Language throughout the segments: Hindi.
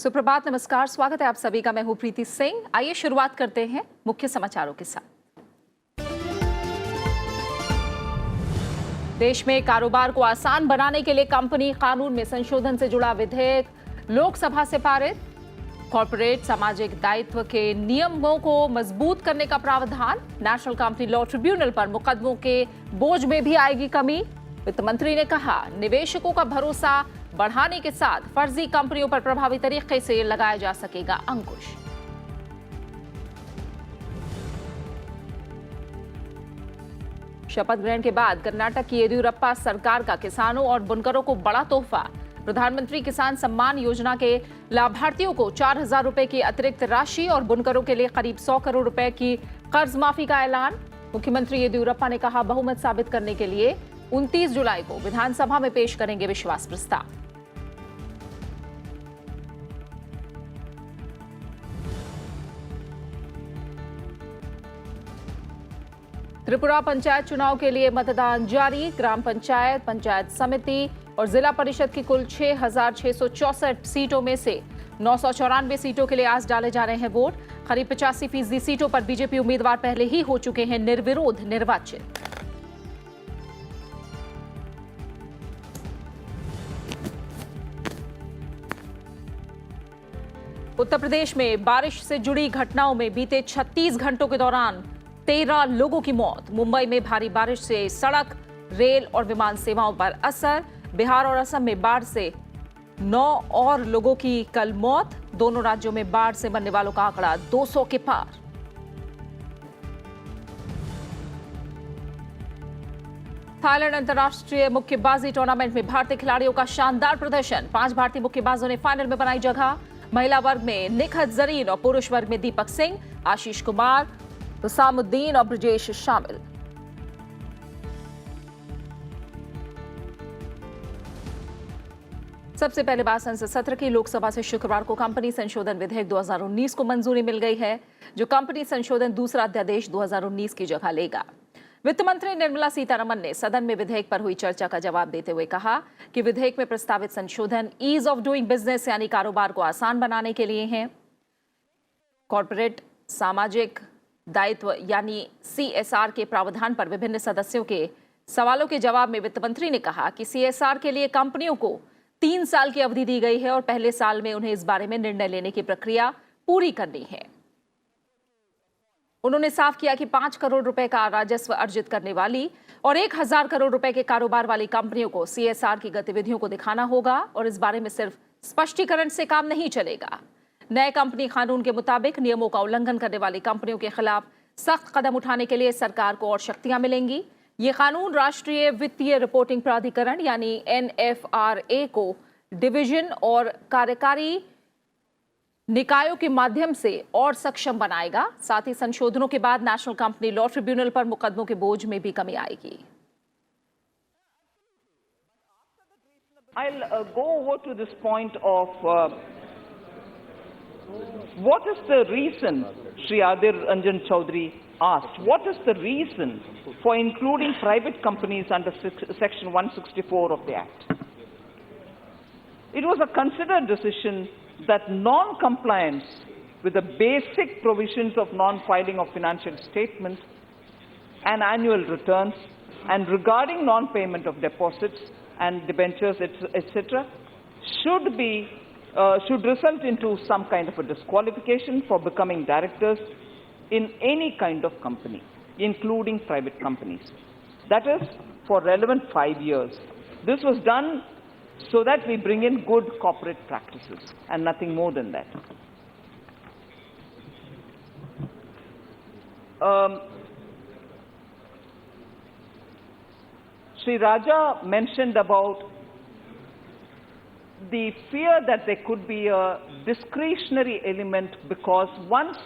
सुप्रभात, नमस्कार, स्वागत है आप सभी का। मैं हूं प्रीति सिंह। आइए शुरुआत करते हैं मुख्य समाचारों के साथ। देश में कारोबार को आसान बनाने के लिए कंपनी कानून में संशोधन से जुड़ा विधेयक लोकसभा से पारित। कॉर्पोरेट सामाजिक दायित्व के नियमों को मजबूत करने का प्रावधान। नेशनल कंपनी लॉ ट्रिब्यूनल पर मुकदमों के बोझ में भी आएगी कमी। वित्त मंत्री ने कहा, निवेशकों का भरोसा बढ़ाने के साथ फर्जी कंपनियों पर प्रभावी तरीके से लगाया जा सकेगा अंकुश। शपथ ग्रहण के बाद कर्नाटक की येदियुरप्पा सरकार का किसानों और बुनकरों को बड़ा तोहफा। प्रधानमंत्री किसान सम्मान योजना के लाभार्थियों को 4,000 रुपए की अतिरिक्त राशि और बुनकरों के लिए करीब 100 करोड़ रुपए की कर्ज माफी का ऐलान। मुख्यमंत्री येदियुरप्पा ने कहा, बहुमत साबित करने के लिए 29 जुलाई को विधानसभा में पेश करेंगे विश्वास प्रस्ताव। त्रिपुरा पंचायत चुनाव के लिए मतदान जारी। ग्राम पंचायत, पंचायत समिति और जिला परिषद की कुल 6,664 सीटों में से 994 सीटों के लिए आज डाले जा रहे हैं वोट। करीब 85% सीटों पर बीजेपी उम्मीदवार पहले ही हो चुके हैं निर्विरोध निर्वाचित। उत्तर प्रदेश में बारिश से जुड़ी घटनाओं में बीते 36 घंटों के दौरान 13 लोगों की मौत। मुंबई में भारी बारिश से सड़क, रेल और विमान सेवाओं पर असर। बिहार और असम में बाढ़ से 9 और लोगों की कल मौत। दोनों राज्यों में बाढ़ से मरने वालों का आंकड़ा 200 के पार। थाईलैंड अंतर्राष्ट्रीय मुक्केबाजी टूर्नामेंट में भारतीय खिलाड़ियों का शानदार प्रदर्शन। 5 भारतीय मुक्केबाजों ने फाइनल में बनाई जगह। महिला वर्ग में निखत जरीन और पुरुष वर्ग में दीपक सिंह, आशीष कुमार, हुसामुद्दीन और ब्रजेश शामिल। सबसे पहले बात संसद सत्र की। लोकसभा से शुक्रवार को कंपनी संशोधन विधेयक 2019 को मंजूरी मिल गई है, जो कंपनी संशोधन दूसरा अध्यादेश 2019 की जगह लेगा। वित्त मंत्री निर्मला सीतारमण ने सदन में विधेयक पर हुई चर्चा का जवाब देते हुए कहा कि विधेयक में प्रस्तावित संशोधन ईज ऑफ डूइंग बिजनेस यानी कारोबार को आसान बनाने के लिए हैं। कॉर्पोरेट सामाजिक दायित्व यानी CSR के प्रावधान पर विभिन्न सदस्यों के सवालों के जवाब में वित्त मंत्री ने कहा कि CSR के लिए कंपनियों को 3 साल की अवधि दी गई है और पहले साल में उन्हें इस बारे में निर्णय लेने की प्रक्रिया पूरी करनी है। उन्होंने साफ किया कि 5 करोड़ रुपए का राजस्व अर्जित करने वाली और 1,000 करोड़ रुपए के कारोबार वाली कंपनियों को CSR की गतिविधियों को दिखाना होगा और इस बारे में सिर्फ स्पष्टीकरण से काम नहीं चलेगा। नए कंपनी कानून के मुताबिक नियमों का उल्लंघन करने वाली कंपनियों के खिलाफ सख्त कदम उठाने के लिए सरकार को और शक्तियां मिलेंगी। ये कानून राष्ट्रीय वित्तीय रिपोर्टिंग प्राधिकरण यानी NFRA को डिवीजन और कार्यकारी निकायों के माध्यम से और सक्षम बनाएगा। साथ ही संशोधनों के बाद नेशनल कंपनी लॉ ट्रिब्यूनल पर मुकदमों के बोझ में भी कमी आएगी। I'll go over to this point of what is the reason, Shri Adir Ranjan Chaudhary asked, what is the reason for including private companies under Section 164 of the Act? It was a considered decision that non-compliance with the basic provisions of non-filing of financial statements and annual returns and regarding non-payment of deposits and debentures, etc., should result into some kind of a disqualification for becoming directors in any kind of company, including private companies. That is for relevant 5 years. This was done so that we bring in good corporate practices and nothing more than that. Sri Raja mentioned about the fear that there could be a discretionary element because once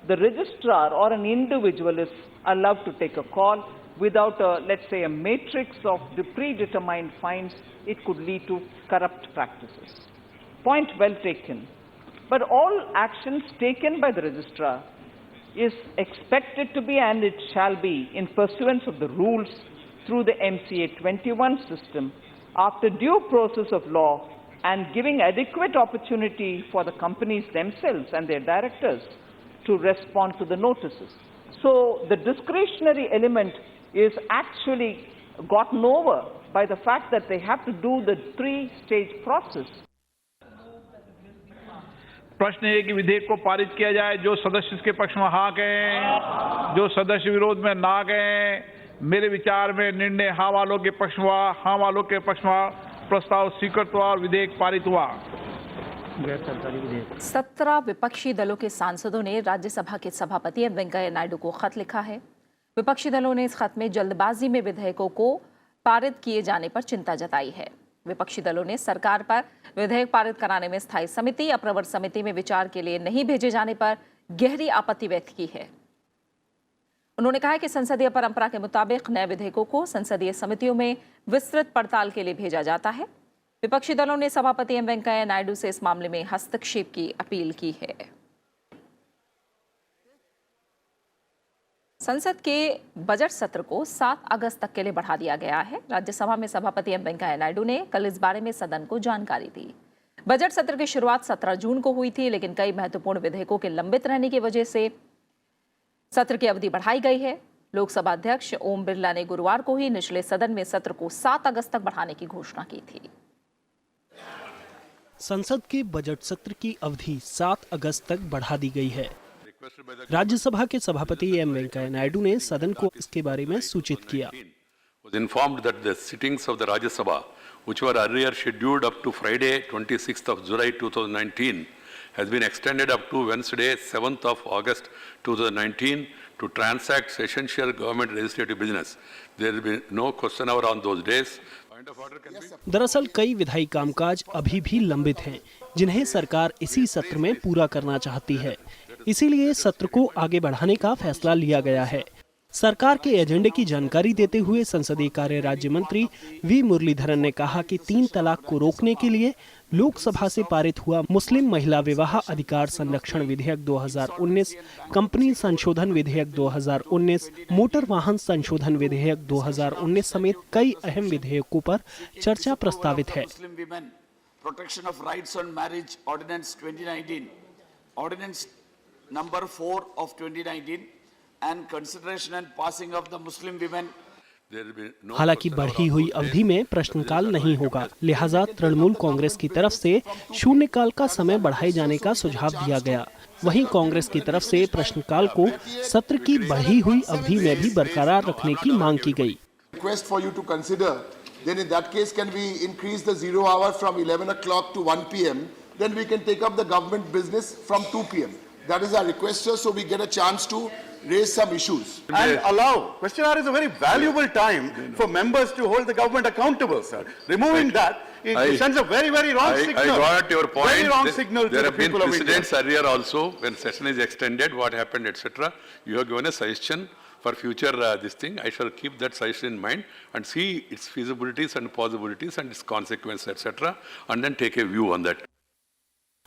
the registrar or an individual is allowed to take a call without let's say, a matrix of the predetermined fines, it could lead to corrupt practices. Point well taken. But all actions taken by the registrar is expected to be and it shall be in pursuance of the rules through the MCA 21 system after due process of law and giving adequate opportunity for the companies themselves and their directors to respond to the notices. So the discretionary element is actually gotten over by the fact that they have to do the three-stage process. प्रश्न है कि विधेयक को पारित किया जाए। जो सदस्य इसके पक्ष में हाँ कहें, जो सदस्य विरोध में ना कहें। मेरे विचार में निर्णय हाँ वालों के पक्ष में हुआ, हाँ वालों के पक्ष में प्रस्ताव स्वीकृत हुआ और विधेयक पारित हुआ। 17 विपक्षी दलों के सांसदों ने राज्यसभा के सभापति एम वेंकैया नायडू को खत लिखा है। विपक्षी दलों ने इस खत में जल्दबाजी में विधेयकों को पारित किए जाने पर चिंता जताई है। विपक्षी दलों ने सरकार पर विधेयक पारित कराने में स्थायी समिति या प्रवर समिति में विचार के लिए नहीं भेजे जाने पर गहरी आपत्ति व्यक्त की है। उन्होंने कहा कि संसदीय परंपरा के मुताबिक नए विधेयकों को संसदीय समितियों में विस्तृत पड़ताल के लिए भेजा जाता है। विपक्षी दलों ने सभापति एम वेंकैया नायडू से इस मामले में हस्तक्षेप की अपील की है। संसद के बजट सत्र को 7 अगस्त तक के लिए बढ़ा दिया गया है। राज्यसभा में सभापति एम वेंकैया नायडू ने कल इस बारे में सदन को जानकारी दी। बजट सत्र की शुरुआत 17 जून को हुई थी, लेकिन कई महत्वपूर्ण विधेयकों के लंबित रहने की वजह से सत्र की अवधि बढ़ाई गई है। लोकसभा अध्यक्ष ओम बिरला ने गुरुवार को ही निचले सदन में सत्र को 7 अगस्त तक बढ़ाने की घोषणा की थी। संसद के बजट सत्र की अवधि 7 अगस्त तक बढ़ा दी गई है। राज्यसभा के सभापति एम वेंकैया नायडू ने सदन को इसके बारे में सूचित किया। Was informed that the sittings of the Rajya Sabha, which were earlier scheduled up to Friday, 26th of July 2019, has been extended up to Wednesday, 7th of August 2019, to transact essential government legislative business. There will be no question hour on those days. दरअसल कई विधायी कामकाज अभी भी लंबित हैं, जिन्हें सरकार इसी सत्र में पूरा करना चाहती है। इसीलिए सत्र को आगे बढ़ाने का फैसला लिया गया है। सरकार के एजेंडे की जानकारी देते हुए संसदीय कार्य राज्य मंत्री वी मुरलीधरन ने कहा कि 3 तलाक को रोकने के लिए लोकसभा से पारित हुआ मुस्लिम महिला विवाह अधिकार संरक्षण विधेयक 2019, कंपनी संशोधन विधेयक 2019, मोटर वाहन संशोधन विधेयक 2019 समेत कई अहम विधेयकों पर चर्चा प्रस्तावित है। Protection of rights on marriage ordinance 2019, ordinance number 4 of 2019 and consideration and passing of the Muslim women. हालांकि बढ़ी हुई अवधि में प्रश्नकाल नहीं होगा, लिहाजा तृणमूल कांग्रेस की तरफ से शून्यकाल का समय बढ़ाए जाने का सुझाव दिया गया। वहीं कांग्रेस की तरफ से प्रश्नकाल को सत्र की बढ़ी हुई अवधि में भी बरकरार रखने की मांग की गई। Request for you to consider, then in that case can we increase the 0 hour from 11 o'clock to 1 p.m. Then we can take up the government business from 2 p.m. That is our request, sir, so we get a chance to raise some issues. And allow. Question hour is a very valuable time for members to hold the government accountable, sir. Removing that, it sends a very, very wrong signal. I got your point. Very wrong signal to the people of India. There have been precedents earlier also, when session is extended, what happened, etc. You have given a suggestion for future this thing. I shall keep that suggestion in mind and see its feasibilities and possibilities and its consequences, etc. and then take a view on that.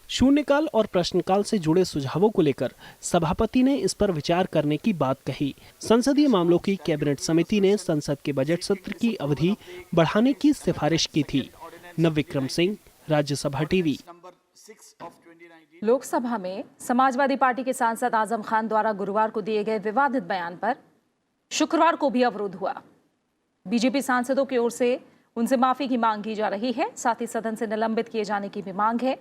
शून्यकाल और प्रश्नकाल से जुड़े सुझावों को लेकर सभापति ने इस पर विचार करने की बात कही। संसदीय मामलों की कैबिनेट समिति ने संसद के बजट सत्र की अवधि बढ़ाने की सिफारिश की थी। नवविक्रम सिंह, राज्यसभा टीवी। लोकसभा में समाजवादी पार्टी के सांसद आजम खान द्वारा गुरुवार को दिए गए विवादित बयान पर शुक्रवार को भी अवरोध हुआ। बीजेपी सांसदों की ओर से उनसे माफी की मांग की जा रही है, साथ ही सदन से निलंबित किए जाने की भी मांग है।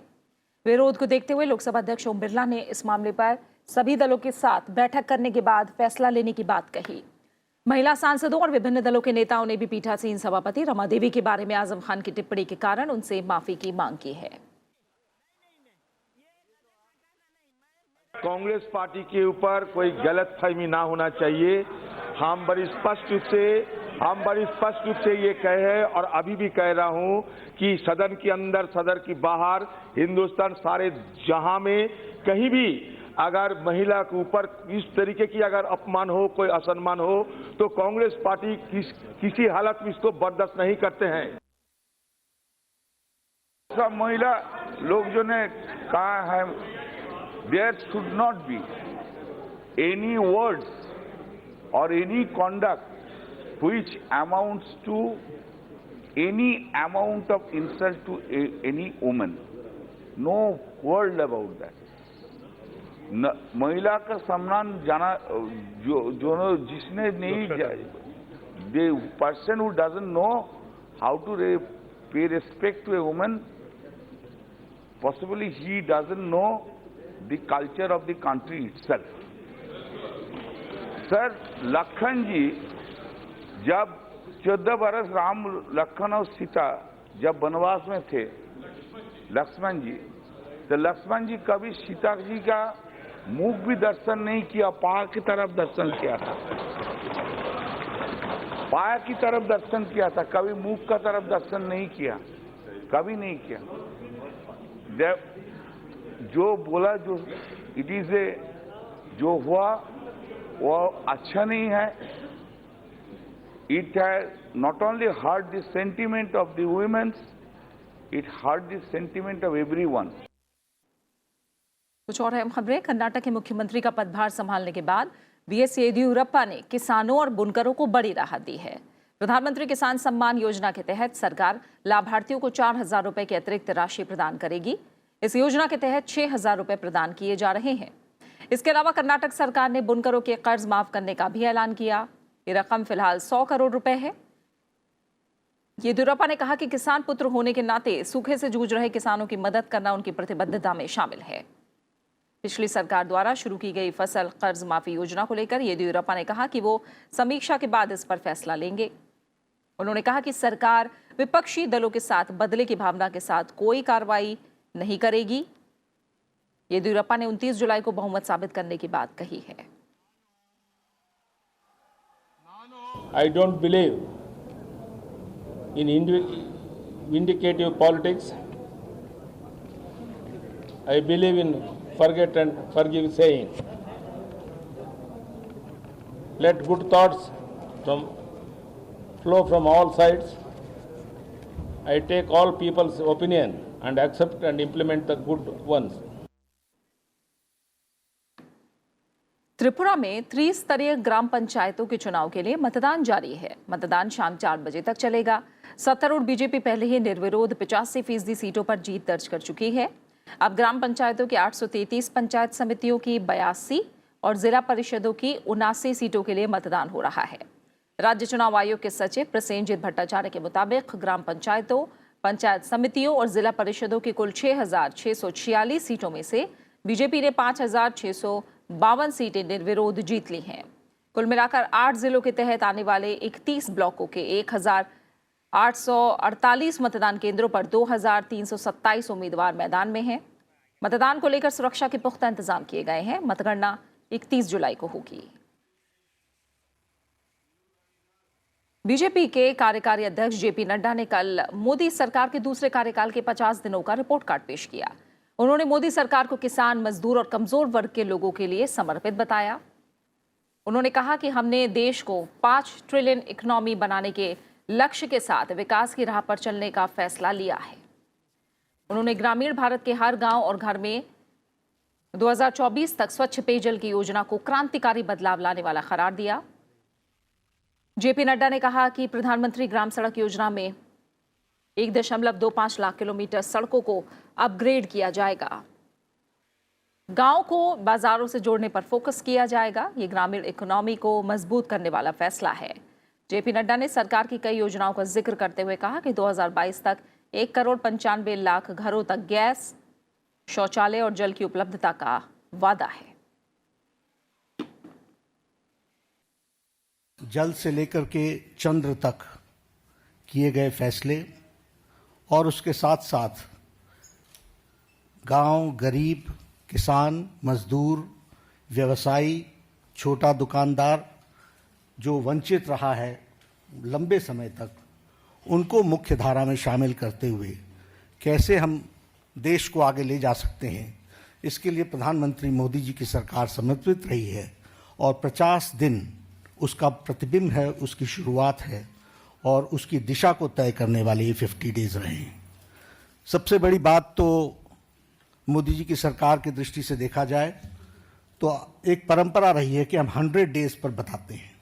विरोध को देखते हुए लोकसभा अध्यक्ष ओम बिरला ने इस मामले पर सभी दलों के साथ बैठक करने के बाद फैसला लेने की बात कही। महिला सांसदों और विभिन्न दलों के नेताओं ने भी पीठासीन सभापति रमा देवी के बारे में आजम खान की टिप्पणी के कारण उनसे माफी की मांग की है। कांग्रेस पार्टी के ऊपर कोई गलतफहमी ना होना चाहिए। हम बड़ी स्पष्ट रूप से ये कहे और अभी भी कह रहा हूं कि सदन के अंदर, सदन की बाहर, हिंदुस्तान सारे जहां में कहीं भी अगर महिला के ऊपर इस तरीके की अगर अपमान हो, कोई असम्मान हो, तो कांग्रेस पार्टी किसी हालत में इसको बर्दाश्त नहीं करते हैं। सब महिला लोग जो ने कहा है, there should not be any words or any conduct which amounts to any amount of insult to any woman. No word about that. महिला का सम्मान जाना जो जिसने नहीं, the person who doesn't know how to pay respect to a woman, possibly he doesn't know the culture of the country itself. Sir, Lakhan जी जब 14 बरस राम लखन और सीता जब वनवास में थे, लक्ष्मण जी, तो लक्ष्मण जी कभी सीता जी का मुख भी दर्शन नहीं किया, पार की तरफ दर्शन किया था, पाया की तरफ दर्शन किया था, कभी मुख का तरफ दर्शन नहीं किया, कभी नहीं किया। जो बोला, जो इट इज ए, जो हुआ वो अच्छा नहीं है। It has not only hurt the sentiment of the women, it hurt the sentiment of everyone. कुछ और अहम खबरें। कर्नाटक के मुख्यमंत्री का पदभार संभालने के बाद बीएस येदियुरप्पा ने किसानों और बुनकरों को बड़ी राहत दी है। प्रधानमंत्री किसान सम्मान योजना के तहत सरकार लाभार्थियों को 4,000 रुपए की अतिरिक्त राशि प्रदान करेगी। इस योजना के तहत 6,000 रुपए प्रदान किए जा रहे हैं। इसके अलावा कर्नाटक सरकार ने बुनकरों के कर्ज माफ करने का भी ऐलान किया। ये रकम फिलहाल 100 करोड़ रुपए है। येदियुरप्पा ने कहा कि किसान पुत्र होने के नाते सूखे से जूझ रहे किसानों की मदद करना उनकी प्रतिबद्धता में शामिल है। पिछली सरकार द्वारा शुरू की गई फसल कर्ज माफी योजना को लेकर येदियुरप्पा ने कहा कि वो समीक्षा के बाद इस पर फैसला लेंगे। उन्होंने कहा कि सरकार विपक्षी दलों के साथ बदले की भावना के साथ कोई कार्रवाई नहीं करेगी। येदियुरप्पा ने 29 जुलाई को बहुमत साबित करने की बात कही है। I don't believe in vindicative politics. I believe in forget and forgive saying. Let good thoughts flow from all sides. I take all people's opinion and accept and implement the good ones. Tripura में त्रिस्तरीय ग्राम पंचायतों के चुनाव के लिए मतदान जारी है। मतदान शाम 4 बजे तक चलेगा। सत्तारूढ़ बीजेपी पहले ही निर्विरोध 85% सीटों पर जीत दर्ज कर चुकी है। अब ग्राम पंचायतों की 833 पंचायत समितियों की 82 और जिला परिषदों की 79 सीटों के लिए मतदान हो रहा है। राज्य चुनाव आयोग के सचिव प्रसेनजीत भट्टाचार्य के मुताबिक ग्राम पंचायतों, पंचायत समितियों और जिला परिषदों की कुल 6,646 सीटों में से बीजेपी ने 5,652 सीटें निर्विरोध जीत ली हैं। कुल मिलाकर 8 जिलों के तहत आने वाले 31 ब्लॉकों के 1,848 मतदान केंद्रों पर 2,327 उम्मीदवार मैदान में हैं। मतदान को लेकर सुरक्षा के पुख्ता इंतजाम किए गए हैं। मतगणना 31 जुलाई को होगी। बीजेपी के कार्यकारी अध्यक्ष जेपी नड्डा ने कल मोदी सरकार के दूसरे कार्यकाल के 50 दिनों का रिपोर्ट कार्ड पेश किया। उन्होंने मोदी सरकार को किसान, मजदूर और कमजोर वर्ग के लोगों के लिए समर्पित बताया। उन्होंने कहा कि हमने देश को 5 ट्रिलियन इकोनॉमी बनाने के लक्ष्य के साथ विकास की राह पर चलने का फैसला लिया है। उन्होंने ग्रामीण भारत के हर गांव और घर में 2024 तक स्वच्छ पेयजल की योजना को क्रांतिकारी बदलाव लाने वाला करार दिया। जेपी नड्डा ने कहा कि प्रधानमंत्री ग्राम सड़क योजना में 1.25 लाख किलोमीटर सड़कों को अपग्रेड किया जाएगा। गांव को बाजारों से जोड़ने पर फोकस किया जाएगा। ये ग्रामीण इकोनॉमी को मजबूत करने वाला फैसला है। जेपी नड्डा ने सरकार की कई योजनाओं का जिक्र करते हुए कहा कि 2022 तक 1,95,00,000 घरों तक गैस, शौचालय और जल की उपलब्धता का वादा है। जल से लेकर के चंद्र तक किए गए फैसले और उसके साथ साथ गांव, गरीब, किसान, मजदूर, व्यवसायी, छोटा दुकानदार जो वंचित रहा है लंबे समय तक, उनको मुख्य धारा में शामिल करते हुए कैसे हम देश को आगे ले जा सकते हैं, इसके लिए प्रधानमंत्री मोदी जी की सरकार समर्पित रही है। और 50 दिन उसका प्रतिबिंब है, उसकी शुरुआत है और उसकी दिशा को तय करने वाले ये 50 डेज रहे हैं। सबसे बड़ी बात तो मोदी जी की सरकार की दृष्टि से देखा जाए तो एक परंपरा रही है कि हम 100 डेज पर बताते हैं,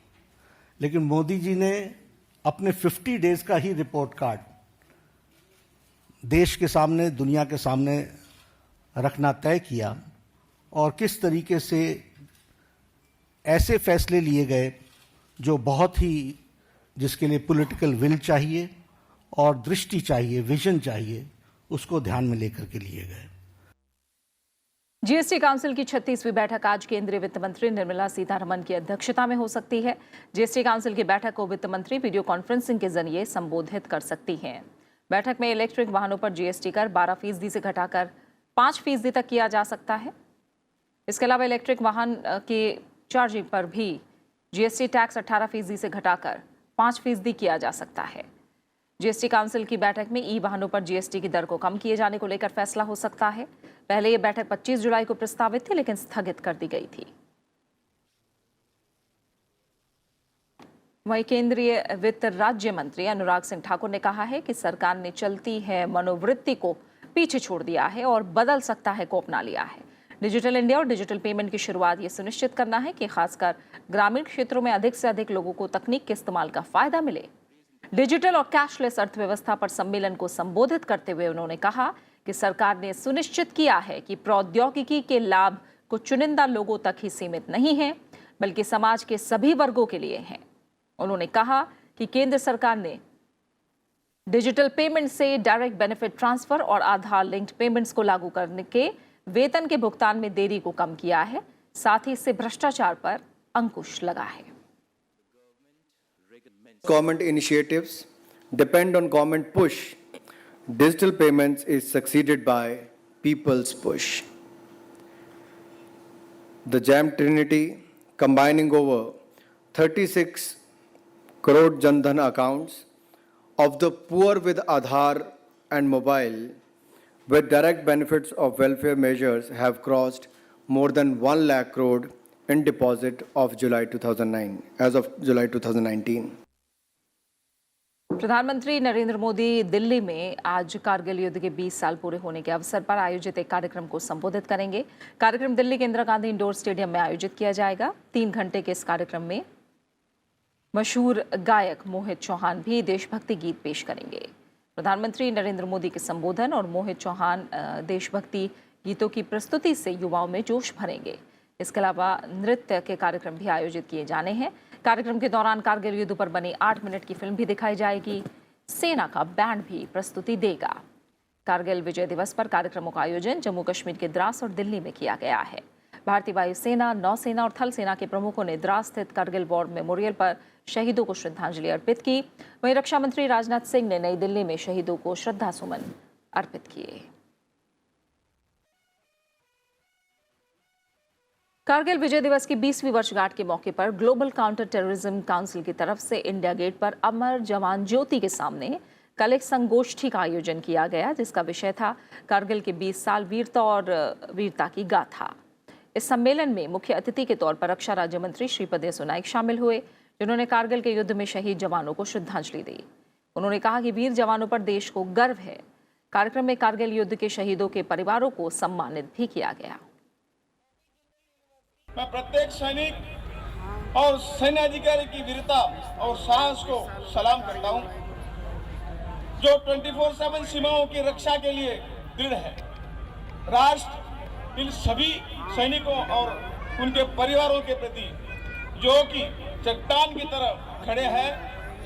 लेकिन मोदी जी ने अपने 50 डेज का ही रिपोर्ट कार्ड देश के सामने, दुनिया के सामने रखना तय किया और किस तरीके से ऐसे फैसले लिए गए जो बहुत ही, जिसके लिए पॉलिटिकल विल चाहिए और दृष्टि चाहिए, विजन चाहिए, उसको ध्यान में लेकर के लिए गए। जीएसटी काउंसिल की 36वीं बैठक आज केंद्रीय वित्त मंत्री निर्मला सीतारमण की अध्यक्षता में हो सकती है। जीएसटी काउंसिल की बैठक को वित्त मंत्री वीडियो कॉन्फ्रेंसिंग के जरिए संबोधित कर सकती हैं। बैठक में इलेक्ट्रिक वाहनों पर जीएसटी कर 12% से घटाकर 5% तक किया जा सकता है। इसके अलावा इलेक्ट्रिक वाहन के चार्जिंग पर भी जीएसटी टैक्स 18% से घटाकर 5% किया जा सकता है। जीएसटी काउंसिल की बैठक में ई वाहनों पर जीएसटी की दर को कम किए जाने को लेकर फैसला हो सकता है। पहले यह बैठक 25 जुलाई को प्रस्तावित थी, लेकिन स्थगित कर दी गई थी। वहीं केंद्रीय वित्त राज्य मंत्री अनुराग सिंह ठाकुर ने कहा है कि सरकार ने चलती है मनोवृत्ति को पीछे छोड़ दिया है और बदल सकता है को अपना लिया है। डिजिटल इंडिया और डिजिटल पेमेंट की शुरुआत ये सुनिश्चित करना है कि खासकर ग्रामीण क्षेत्रों में अधिक से अधिक लोगों को तकनीक के इस्तेमाल का फायदा मिले। डिजिटल और कैशलेस अर्थव्यवस्था पर सम्मेलन को संबोधित करते हुए उन्होंने कहा कि सरकार ने सुनिश्चित किया है कि प्रौद्योगिकी के लाभ कुछ चुनिंदा लोगों तक ही सीमित नहीं है, बल्कि समाज के सभी वर्गों के लिए हैं। उन्होंने कहा कि केंद्र सरकार ने डिजिटल पेमेंट से डायरेक्ट बेनिफिट ट्रांसफर और आधार लिंक्ड पेमेंट्स को लागू करने के वेतन के भुगतान में देरी को कम किया है, साथ ही इससे भ्रष्टाचार पर अंकुश लगा है। Government initiatives depend on government push. Digital payments is succeeded by people's push. The Jam Trinity, combining over 36 crore Jan Dhan accounts of the poor with Aadhaar and mobile, with direct benefits of welfare measures, have crossed more than 1 lakh crore in deposit of July 2009, as of July 2019. प्रधानमंत्री नरेंद्र मोदी दिल्ली में आज कारगिल युद्ध के 20 साल पूरे होने के अवसर पर आयोजित एक कार्यक्रम को संबोधित करेंगे। कार्यक्रम दिल्ली के इंदिरा गांधी इंडोर स्टेडियम में आयोजित किया जाएगा। 3 घंटे के इस कार्यक्रम में मशहूर गायक मोहित चौहान भी देशभक्ति गीत पेश करेंगे। प्रधानमंत्री नरेंद्र मोदी के संबोधन और मोहित चौहान देशभक्ति गीतों की प्रस्तुति से युवाओं में जोश भरेंगे। इसके अलावा नृत्य के कार्यक्रम भी आयोजित किए जाने हैं। कार्यक्रम के दौरान कारगिल युद्ध पर बनी 8 मिनट की फिल्म भी दिखाई जाएगी। सेना का बैंड भी प्रस्तुति देगा। कारगिल विजय दिवस पर कार्यक्रमों का आयोजन जम्मू कश्मीर के द्रास और दिल्ली में किया गया है। भारतीय वायुसेना, नौसेना और थल सेना के प्रमुखों ने द्रास स्थित कारगिल वॉर मेमोरियल पर शहीदों को श्रद्धांजलि अर्पित की। वहीं रक्षा मंत्री राजनाथ सिंह ने नई दिल्ली में शहीदों को श्रद्धासुमन अर्पित किए। कारगिल विजय दिवस की 20वीं वर्षगांठ के मौके पर ग्लोबल काउंटर टेररिज्म काउंसिल की तरफ से इंडिया गेट पर अमर जवान ज्योति के सामने कल एक संगोष्ठी का आयोजन किया गया, जिसका विषय था कारगिल के 20 साल वीरता और वीरता की गाथा। इस सम्मेलन में मुख्य अतिथि के तौर पर रक्षा राज्य मंत्री श्रीपद येसो नाइक शामिल हुए, जिन्होंने कारगिल के युद्ध में शहीद जवानों को श्रद्धांजलि दी। उन्होंने कहा कि वीर जवानों पर देश को गर्व है। कार्यक्रम में कारगिल युद्ध के शहीदों के परिवारों को सम्मानित भी किया गया। मैं प्रत्येक सैनिक और सैन्य अधिकारी की वीरता और साहस को सलाम करता हूं, जो 24/7 सीमाओं की रक्षा के लिए दृढ़ है। राष्ट्र इन सभी सैनिकों और उनके परिवारों के प्रति, जो कि चट्टान की तरह खड़े हैं,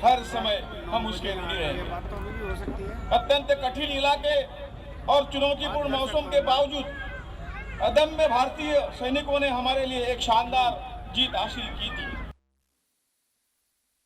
हर समय हम उसके ऋणी रहेंगे। अत्यंत कठिन इलाके और चुनौतीपूर्ण मौसम के बावजूद अदम्य भारतीय सैनिकों ने हमारे लिए एक शानदार जीत हासिल की थी।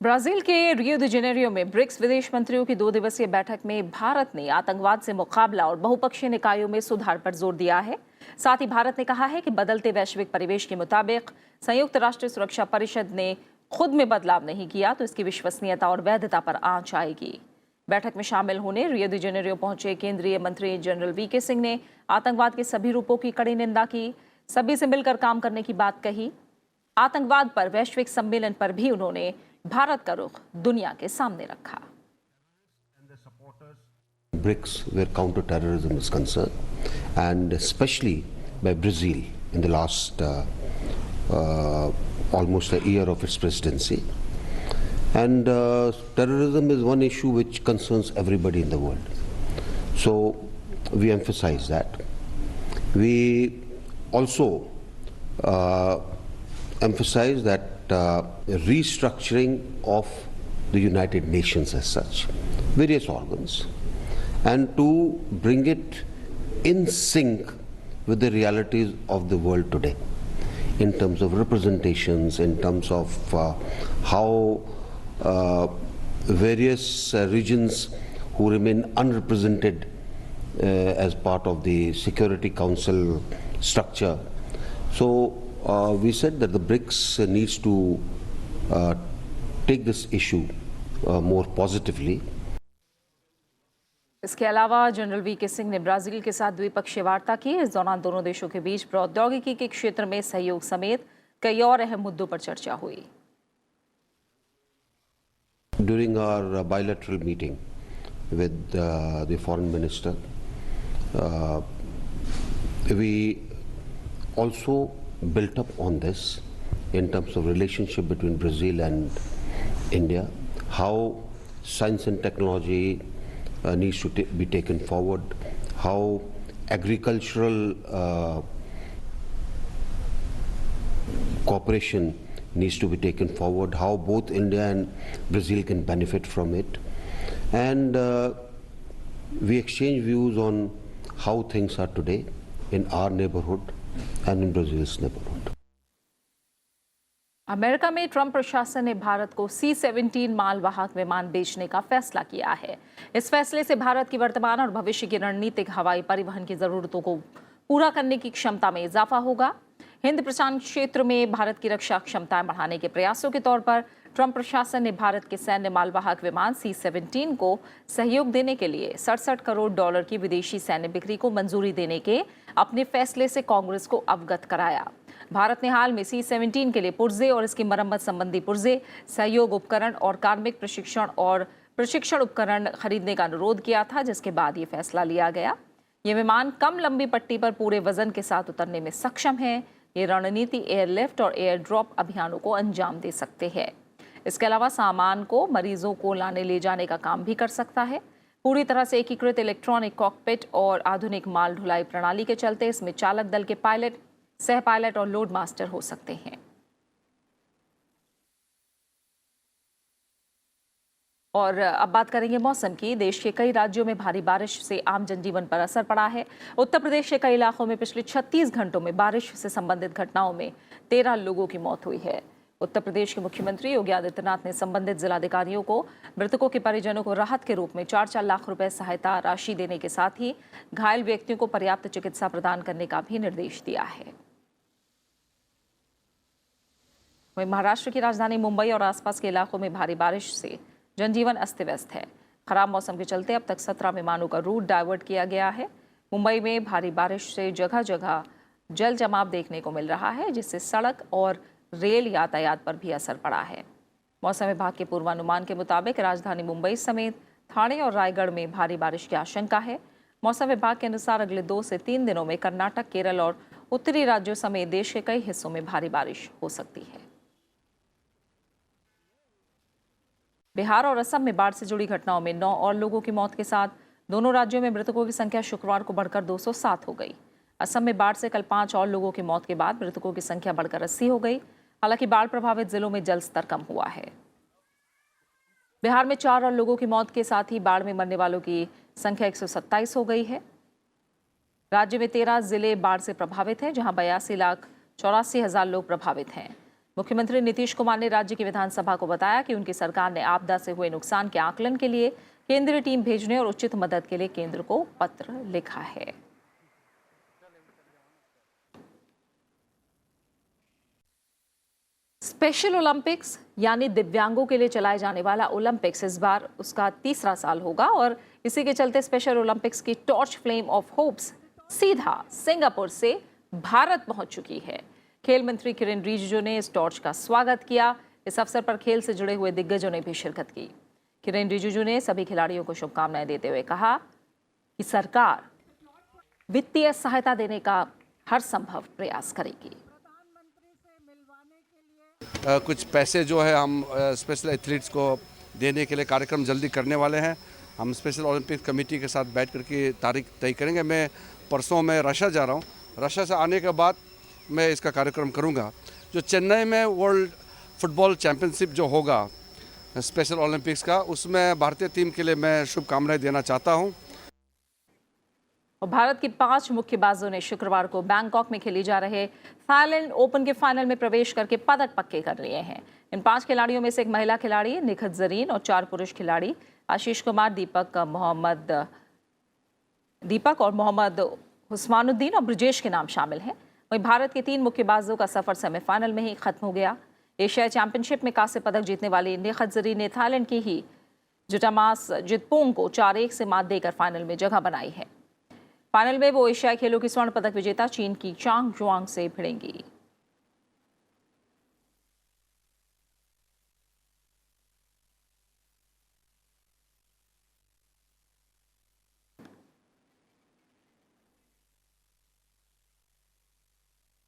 ब्राजील के रियो डी जेनेरियो में ब्रिक्स विदेश मंत्रियों की 2 दिवसीय बैठक में भारत ने आतंकवाद से मुकाबला और बहुपक्षीय निकायों में सुधार पर जोर दिया है। साथ ही भारत ने कहा है कि बदलते वैश्विक परिवेश के मुताबिक संयुक्त राष्ट्र सुरक्षा परिषद ने खुद में बदलाव नहीं किया तो इसकी विश्वसनीयता और वैधता पर आंच आएगी। बैठक में शामिल होने रियो डी जेनेरियो पहुंचे केंद्रीय मंत्री जनरल वीके सिंह ने आतंकवाद के सभी रूपों की कड़ी निंदा की, सभी से मिलकर काम करने की बात कही। आतंकवाद पर वैश्विक सम्मेलन पर भी उन्होंने भारत का रुख दुनिया के सामने रखा। BRICS where counter-terrorism is concerned, and especially by Brazil in the last almost a year of its presidency. And terrorism is one issue which concerns everybody in the world. So we emphasize that. We also emphasize that restructuring of the United Nations as such, various organs, and to bring it in sync with the realities of the world today, in terms of representations, in terms of how various regions who remain unrepresented as part of the Security Council structure. So we said that the BRICS needs to take this issue more positively. इसके अलावा जनरल वीके सिंह ने ब्राजील के साथ द्विपक्षीय वार्ता की। इस दौरान दोनों देशों के बीच प्रौद्योगिकी के क्षेत्र में सहयोग समेत कई और अहम मुद्दों पर चर्चा हुई। During our bilateral meeting with the foreign minister, we also built up on this in terms of relationship between Brazil and India, how science and technology needs to be taken forward, how agricultural cooperation needs to be taken forward, how both India and Brazil can benefit from it, and we exchange views on how things are today in our neighborhood and in Brazil's neighborhood. America में ट्रंप प्रशासन ने भारत को C-17 मालवाहक विमान बेचने का फैसला किया है। इस फैसले से भारत की वर्तमान और भविष्य की रणनीतिक हवाई परिवहन की जरूरतों को पूरा करने की क्षमता में इजाफा होगा। हिंद प्रशांत क्षेत्र में भारत की रक्षा क्षमताएं बढ़ाने के प्रयासों के तौर पर ट्रंप प्रशासन ने भारत के सैन्य मालवाहक विमान C-17 को सहयोग देने के लिए $67 करोड़ की विदेशी सैन्य बिक्री को मंजूरी देने के अपने फैसले से कांग्रेस को अवगत कराया। भारत ने हाल में C-17 के लिए पुर्जे और इसकी मरम्मत संबंधी पुर्जे, सहयोग उपकरण और कार्मिक प्रशिक्षण उपकरण खरीदने का अनुरोध किया था, जिसके बाद ये फैसला लिया गया। ये विमान कम लंबी पट्टी पर पूरे वजन के साथ उतरने में सक्षम है। ये रणनीति एयरलिफ्ट और एयर ड्रॉप अभियानों को अंजाम दे सकते हैं। इसके अलावा सामान को मरीजों को लाने ले जाने का काम भी कर सकता है। पूरी तरह से एकीकृत इलेक्ट्रॉनिक कॉकपिट और आधुनिक माल ढुलाई प्रणाली के चलते इसमें चालक दल के पायलट, सह पायलट और लोड मास्टर हो सकते हैं। और अब बात करेंगे मौसम की। देश के कई राज्यों में भारी बारिश से आम जनजीवन पर असर पड़ा है। उत्तर प्रदेश के कई इलाकों में पिछले 36 घंटों में बारिश से संबंधित घटनाओं में 13 लोगों की मौत हुई है। उत्तर प्रदेश के मुख्यमंत्री योगी आदित्यनाथ ने संबंधित जिलाधिकारियों को मृतकों के परिजनों को राहत के रूप में 4-4 लाख रुपए सहायता राशि देने के साथ ही घायल व्यक्तियों को पर्याप्त चिकित्सा प्रदान करने का भी निर्देश दिया है। वहीं महाराष्ट्र की राजधानी मुंबई और आसपास के इलाकों में भारी बारिश से जनजीवन अस्त व्यस्त है। खराब मौसम के चलते अब तक 17 विमानों का रूट डाइवर्ट किया गया है। मुंबई में भारी बारिश से जगह जगह जल जमाव देखने को मिल रहा है, जिससे सड़क और रेल यातायात पर भी असर पड़ा है। मौसम विभाग के पूर्वानुमान के मुताबिक राजधानी मुंबई समेत ठाणे और रायगढ़ में भारी बारिश की आशंका है। मौसम विभाग के अनुसार अगले 2 से 3 दिनों में कर्नाटक, केरल और उत्तरी राज्यों समेत देश के कई हिस्सों में भारी बारिश हो सकती है। बिहार और असम में बाढ़ से जुड़ी घटनाओं में 9 और लोगों की मौत के साथ दोनों राज्यों में मृतकों की संख्या शुक्रवार को बढ़कर 207 हो गई। असम में बाढ़ से कल 5 और लोगों की मौत के बाद मृतकों की संख्या बढ़कर 80 हो गई। हालांकि बाढ़ प्रभावित जिलों में जल स्तर कम हुआ है। बिहार में 4 और लोगों की मौत के साथ ही बाढ़ में मरने वालों की संख्या 127 हो गई है। राज्य में 13 जिले बाढ़ से प्रभावित हैं, जहां 82,84,000 लोग प्रभावित हैं। मुख्यमंत्री नीतीश कुमार ने राज्य की विधानसभा को बताया कि उनकी सरकार ने आपदा से हुए नुकसान के आकलन के लिए केंद्रीय टीम भेजने और उचित मदद के लिए केंद्र को पत्र लिखा है। स्पेशल ओलंपिक्स यानी दिव्यांगों के लिए चलाए जाने वाला ओलंपिक्स इस बार उसका 3रा साल होगा और इसी के चलते स्पेशल ओलंपिक्स की टॉर्च फ्लेम ऑफ होप्स सीधा सिंगापुर से भारत पहुंच चुकी है। खेल मंत्री किरेन रिजिजू ने इस टॉर्च का स्वागत किया। इस अवसर पर खेल से जुड़े हुए दिग्गजों ने भी शिरकत की। किरेन रिजिजू ने सभी खिलाड़ियों को शुभकामनाएं देते हुए कहा कि सरकार वित्तीय सहायता देने का हर संभव प्रयास करेगी। कुछ पैसे जो है हम स्पेशल एथलीट्स को देने के लिए कार्यक्रम जल्दी करने वाले हैं। हम स्पेशल ओलंपिक कमेटी के साथ बैठ करके तारीख तय करेंगे। मैं परसों में रशिया जा रहा हूँ। रशिया से आने के बाद मैं इसका कार्यक्रम करूँगा। जो चेन्नई में वर्ल्ड फुटबॉल चैम्पियनशिप जो होगा स्पेशल ओलंपिक्स का, उसमें भारतीय टीम के लिए मैं शुभकामनाएं देना चाहता हूँ। और भारत की 5 मुक्केबाजों ने शुक्रवार को बैंकॉक में खेली जा रहे थाईलैंड ओपन के फाइनल में प्रवेश करके पदक पक्के कर लिए हैं। इन 5 खिलाड़ियों में से एक महिला खिलाड़ी निखत जरीन और 4 पुरुष खिलाड़ी आशीष कुमार, दीपक और मोहम्मद उस्मानुद्दीन और ब्रिजेश के नाम शामिल हैं। वहीं भारत के 3 मुक्केबाजों का सफर सेमीफाइनल में ही खत्म हो गया। एशियाई चैंपियनशिप में कांस्य पदक जीतने वाली निखत जरीन ने थाईलैंड की ही जुटामास जितपोंग को 4-1 से मात देकर फाइनल में जगह बनाई है। फाइनल में वो एशियाई खेलों की स्वर्ण पदक विजेता चीन की चांग जुआंग से भिड़ेंगी।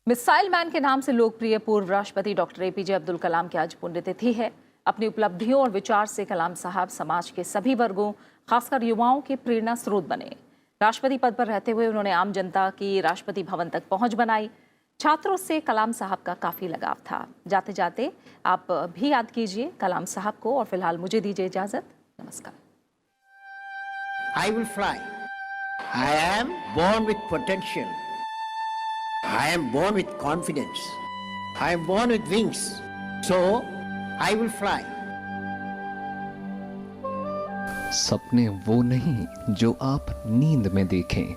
मिसाइल मैन के नाम से लोकप्रिय पूर्व राष्ट्रपति डॉक्टर एपीजे अब्दुल कलाम की आज पुण्यतिथि है। अपनी उपलब्धियों और विचार से कलाम साहब समाज के सभी वर्गों, खासकर युवाओं के प्रेरणा स्रोत बने। राष्ट्रपति पद पर रहते हुए उन्होंने आम जनता की राष्ट्रपति भवन तक पहुंच बनाई। छात्रों से कलाम साहब का काफी लगाव था। जाते जाते आप भी याद कीजिए कलाम साहब को। और फिलहाल मुझे दीजिए इजाजत। नमस्कार। I will fly. I am born with potential. I am born with confidence. I am born with wings. So, I will fly. सपने वो नहीं जो आप नींद में देखें,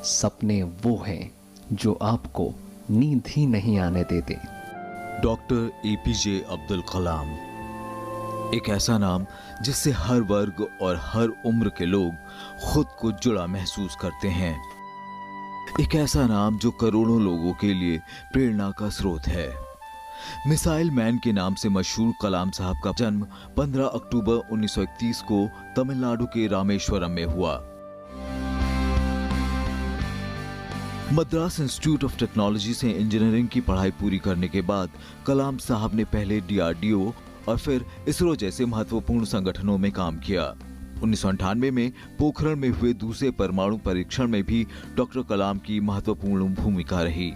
सपने वो हैं जो आपको नींद ही नहीं आने देते। डॉक्टर एपीजे अब्दुल कलाम, एक ऐसा नाम जिससे हर वर्ग और हर उम्र के लोग खुद को जुड़ा महसूस करते हैं। एक ऐसा नाम जो करोड़ों लोगों के लिए प्रेरणा का स्रोत है। मिसाइल मैन के नाम से मशहूर कलाम साहब का जन्म 15 अक्टूबर 1931 को तमिलनाडु के रामेश्वरम में हुआ। मद्रास इंस्टीट्यूट ऑफ टेक्नोलॉजी से इंजीनियरिंग की पढ़ाई पूरी करने के बाद कलाम साहब ने पहले डीआरडीओ और फिर इसरो जैसे महत्वपूर्ण संगठनों में काम किया। 1998 में पोखरण में हुए दूसरे परमाणु परीक्षण में भी डॉक्टर कलाम की महत्वपूर्ण भूमिका रही।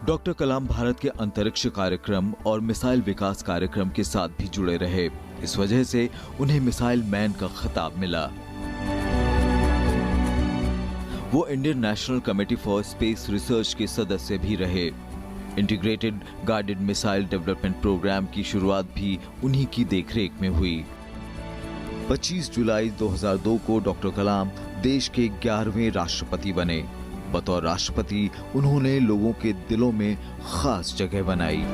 डॉक्टर कलाम भारत के अंतरिक्ष कार्यक्रम और मिसाइल विकास कार्यक्रम के साथ भी जुड़े रहे। इस वजह से उन्हें मिसाइल मैन का खिताब मिला। वो Indian national committee for space research के सदस्य भी रहे। Integrated guided missile development programme की शुरुआत भी उन्हीं की देखरेख में हुई। 25 जुलाई 2002 को डॉक्टर कलाम देश के 11वें राष्ट्रपति बने। बतौर राष्ट्रपति उन्होंने लोगों के दिलों में खास जगह बनाई।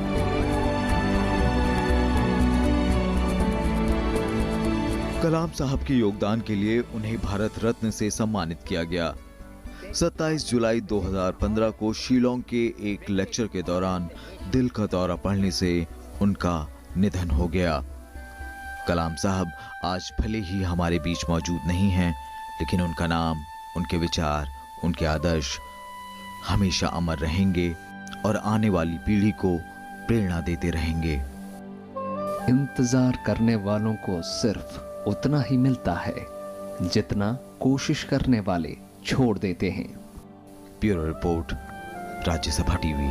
कलाम साहब के योगदान के लिए उन्हें भारत रत्न से सम्मानित किया गया। 27 जुलाई 2015 को शिलोंग के एक लेक्चर के दौरान दिल का दौरा पड़ने से उनका निधन हो गया। कलाम साहब आज भले ही हमारे बीच मौजूद नहीं हैं, लेकिन उनका नाम, उनके विचार, उनके आदर्श हमेशा अमर रहेंगे और आने वाली पीढ़ी को प्रेरणा देते रहेंगे। इंतजार करने वालों को सिर्फ उतना ही मिलता है जितना कोशिश करने वाले छोड़ देते हैं। Bureau report, Rajya Sabha TV.